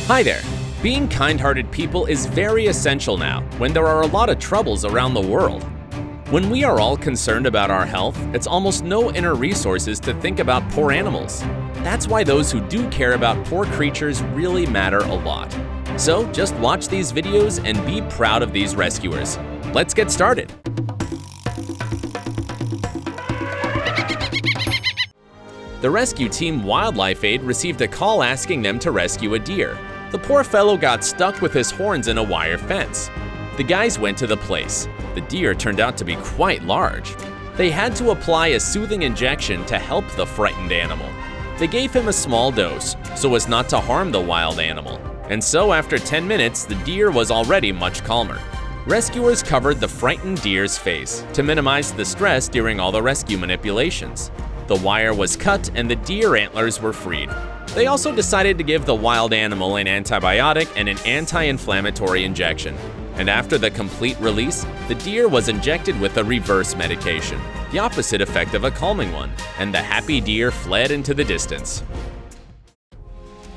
Hi there! Being kind-hearted people is very essential now when there are a lot of troubles around the world. When we are all concerned about our health, it's almost no inner resources to think about poor animals. That's why those who do care about poor creatures really matter a lot. So just watch these videos and be proud of these rescuers. Let's get started! The rescue team Wildlife Aid received a call asking them to rescue a deer. The poor fellow got stuck with his horns in a wire fence. The guys went to the place. The deer turned out to be quite large. They had to apply a soothing injection to help the frightened animal. They gave him a small dose so as not to harm the wild animal. And so after 10 minutes, the deer was already much calmer. Rescuers covered the frightened deer's face to minimize the stress during all the rescue manipulations. The wire was cut and the deer antlers were freed. They also decided to give the wild animal an antibiotic and an anti-inflammatory injection. And after the complete release, the deer was injected with a reverse medication, the opposite effect of a calming one, and the happy deer fled into the distance.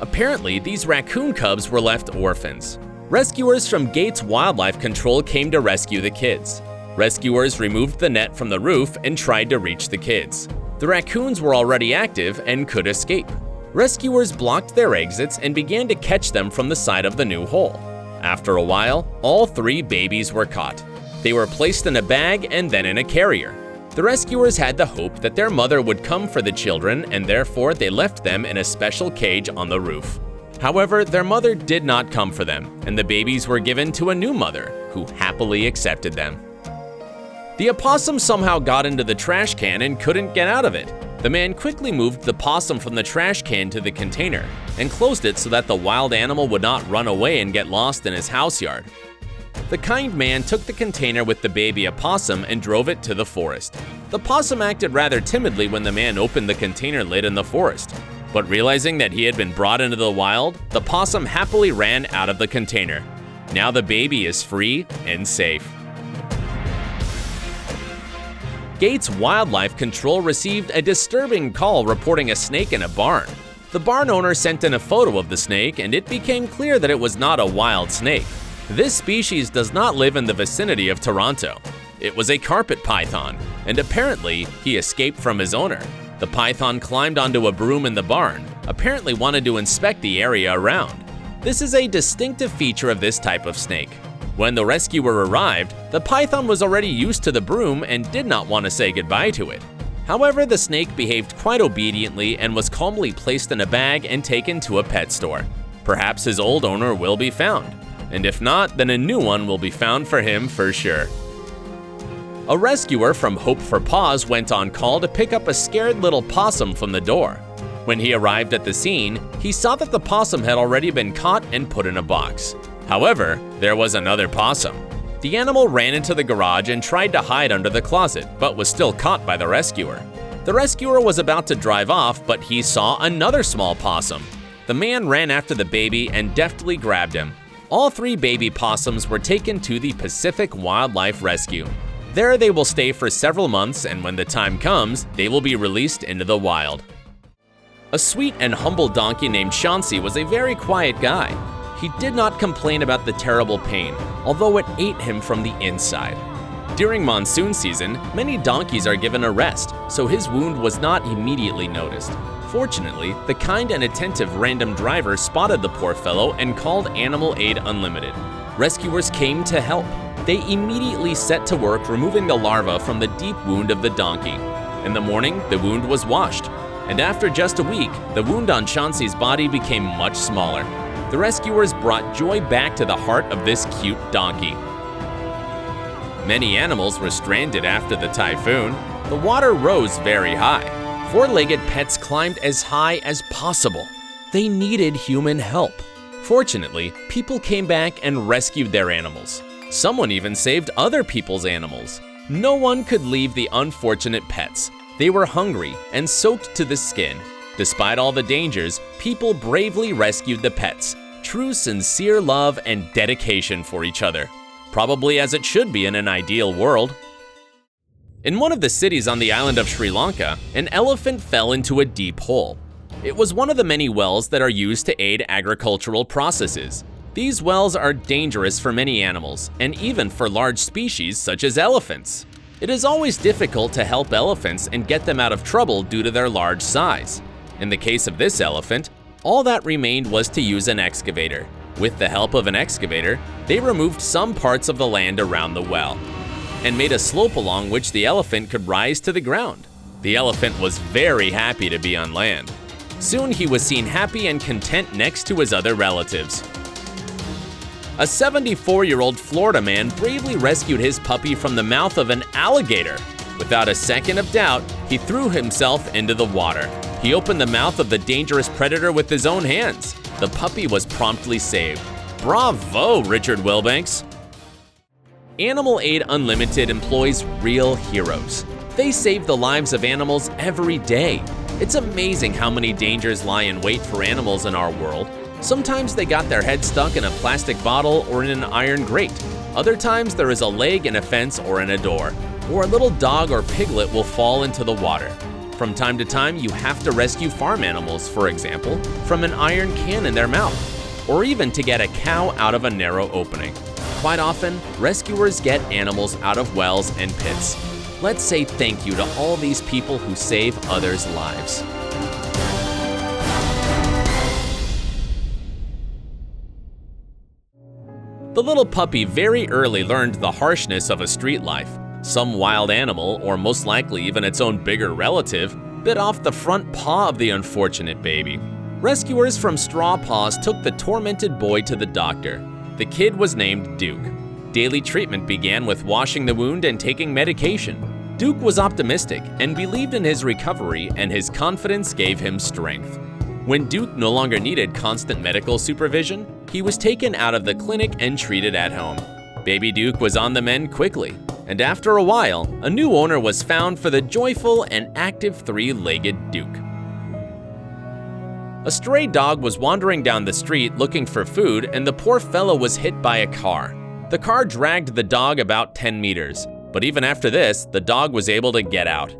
Apparently, these raccoon cubs were left orphans. Rescuers from Gates Wildlife Control came to rescue the kids. Rescuers removed the net from the roof and tried to reach the kids. The raccoons were already active and could escape. Rescuers blocked their exits and began to catch them from the side of the new hole. After a while, all 3 babies were caught. They were placed in a bag and then in a carrier. The rescuers had the hope that their mother would come for the children, and therefore they left them in a special cage on the roof. However, their mother did not come for them, and the babies were given to a new mother, who happily accepted them. The opossum somehow got into the trash can and couldn't get out of it. The man quickly moved the possum from the trash can to the container and closed it so that the wild animal would not run away and get lost in his house yard. The kind man took the container with the baby opossum and drove it to the forest. The possum acted rather timidly when the man opened the container lid in the forest, but realizing that he had been brought into the wild, the possum happily ran out of the container. Now the baby is free and safe. Gates Wildlife Control received a disturbing call reporting a snake in a barn. The barn owner sent in a photo of the snake, and it became clear that it was not a wild snake. This species does not live in the vicinity of Toronto. It was a carpet python, and apparently he escaped from his owner. The python climbed onto a broom in the barn, apparently wanted to inspect the area around. This is a distinctive feature of this type of snake. When the rescuer arrived, the python was already used to the broom and did not want to say goodbye to it. However, the snake behaved quite obediently and was calmly placed in a bag and taken to a pet store. Perhaps his old owner will be found, and if not, then a new one will be found for him for sure. A rescuer from Hope for Paws went on call to pick up a scared little possum from the door. When he arrived at the scene, he saw that the possum had already been caught and put in a box. However, there was another possum. The animal ran into the garage and tried to hide under the closet, but was still caught by the rescuer. The rescuer was about to drive off, but he saw another small possum. The man ran after the baby and deftly grabbed him. All 3 baby possums were taken to the Pacific Wildlife Rescue. There they will stay for several months, and when the time comes, they will be released into the wild. A sweet and humble donkey named Chauncey was a very quiet guy. He did not complain about the terrible pain, although it ate him from the inside. During monsoon season, many donkeys are given a rest, so his wound was not immediately noticed. Fortunately, the kind and attentive random driver spotted the poor fellow and called Animal Aid Unlimited. Rescuers came to help. They immediately set to work removing the larva from the deep wound of the donkey. In the morning, the wound was washed, and after just a week, the wound on Chauncey's body became much smaller. The rescuers brought joy back to the heart of this cute donkey. Many animals were stranded after the typhoon. The water rose very high. 4-legged pets climbed as high as possible. They needed human help. Fortunately, people came back and rescued their animals. Someone even saved other people's animals. No one could leave the unfortunate pets. They were hungry and soaked to the skin. Despite all the dangers, people bravely rescued the pets. True sincere love and dedication for each other. Probably as it should be in an ideal world. In one of the cities on the island of Sri Lanka, an elephant fell into a deep hole. It was one of the many wells that are used to aid agricultural processes. These wells are dangerous for many animals, and even for large species such as elephants. It is always difficult to help elephants and get them out of trouble due to their large size. In the case of this elephant, all that remained was to use an excavator. With the help of an excavator, they removed some parts of the land around the well and made a slope along which the elephant could rise to the ground. The elephant was very happy to be on land. Soon he was seen happy and content next to his other relatives. A 74-year-old Florida man bravely rescued his puppy from the mouth of an alligator. Without a second of doubt, he threw himself into the water. He opened the mouth of the dangerous predator with his own hands. The puppy was promptly saved. Bravo, Richard Wilbanks! Animal Aid Unlimited employs real heroes. They save the lives of animals every day. It's amazing how many dangers lie in wait for animals in our world. Sometimes they got their head stuck in a plastic bottle or in an iron grate. Other times there is a leg in a fence or in a door. Or a little dog or piglet will fall into the water. From time to time, you have to rescue farm animals, for example, from an iron can in their mouth, or even to get a cow out of a narrow opening. Quite often, rescuers get animals out of wells and pits. Let's say thank you to all these people who save others' lives. The little puppy very early learned the harshness of a street life. Some wild animal, or most likely even its own bigger relative, bit off the front paw of the unfortunate baby. Rescuers from Straw Paws took the tormented boy to the doctor. The kid was named Duke. Daily treatment began with washing the wound and taking medication. Duke was optimistic and believed in his recovery, and his confidence gave him strength. When Duke no longer needed constant medical supervision, he was taken out of the clinic and treated at home. Baby Duke was on the mend quickly, and after a while, a new owner was found for the joyful and active three-legged Duke. A stray dog was wandering down the street looking for food, and the poor fellow was hit by a car. The car dragged the dog about 10 meters, but even after this, the dog was able to get out.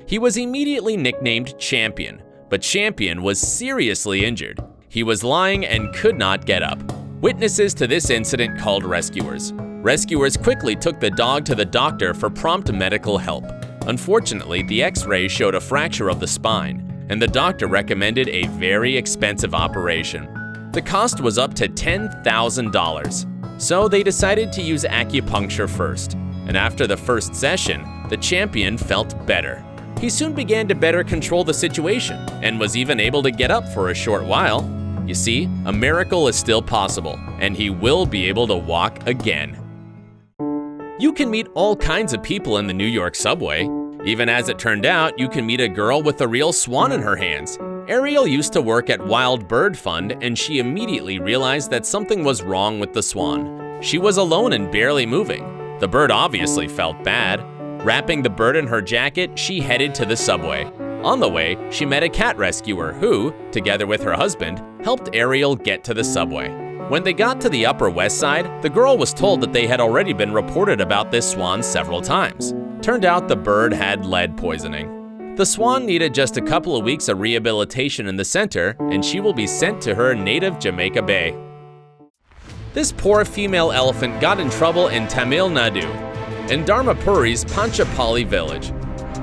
He was immediately nicknamed Champion, but Champion was seriously injured. He was lying and could not get up. Witnesses to this incident called rescuers. Rescuers quickly took the dog to the doctor for prompt medical help. Unfortunately, the x-ray showed a fracture of the spine, and the doctor recommended a very expensive operation. The cost was up to $10,000. So they decided to use acupuncture first, and after the first session, the Champion felt better. He soon began to better control the situation and was even able to get up for a short while. You see, a miracle is still possible, and he will be able to walk again. You can meet all kinds of people in the New York subway. Even as it turned out, you can meet a girl with a real swan in her hands. Ariel used to work at Wild Bird Fund, and she immediately realized that something was wrong with the swan. She was alone and barely moving. The bird obviously felt bad. Wrapping the bird in her jacket, she headed to the subway. On the way, she met a cat rescuer who, together with her husband, helped Ariel get to the subway. When they got to the Upper West Side, the girl was told that they had already been reported about this swan several times. Turned out the bird had lead poisoning. The swan needed just a couple of weeks of rehabilitation in the center, and she will be sent to her native Jamaica Bay. This poor female elephant got in trouble in Tamil Nadu, in Dharmapuri's Panchapali village.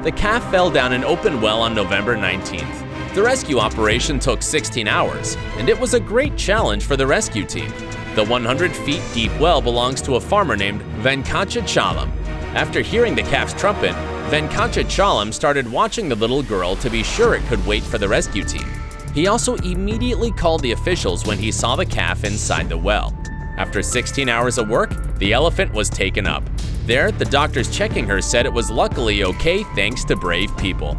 The calf fell down an open well on November 19th. The rescue operation took 16 hours, and it was a great challenge for the rescue team. The 100 feet deep well belongs to a farmer named Venkachachalam. After hearing the calf's trumpet, Venkachachalam started watching the little girl to be sure it could wait for the rescue team. He also immediately called the officials when he saw the calf inside the well. After 16 hours of work, the elephant was taken up. There, the doctors checking her said it was luckily okay thanks to brave people.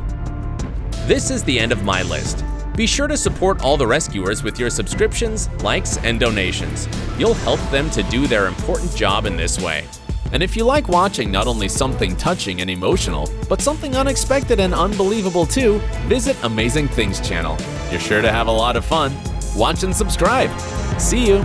This is the end of my list. Be sure to support all the rescuers with your subscriptions, likes, and donations. You'll help them to do their important job in this way. And if you like watching not only something touching and emotional, but something unexpected and unbelievable too, visit Amazing Things channel. You're sure to have a lot of fun. Watch and subscribe. See you!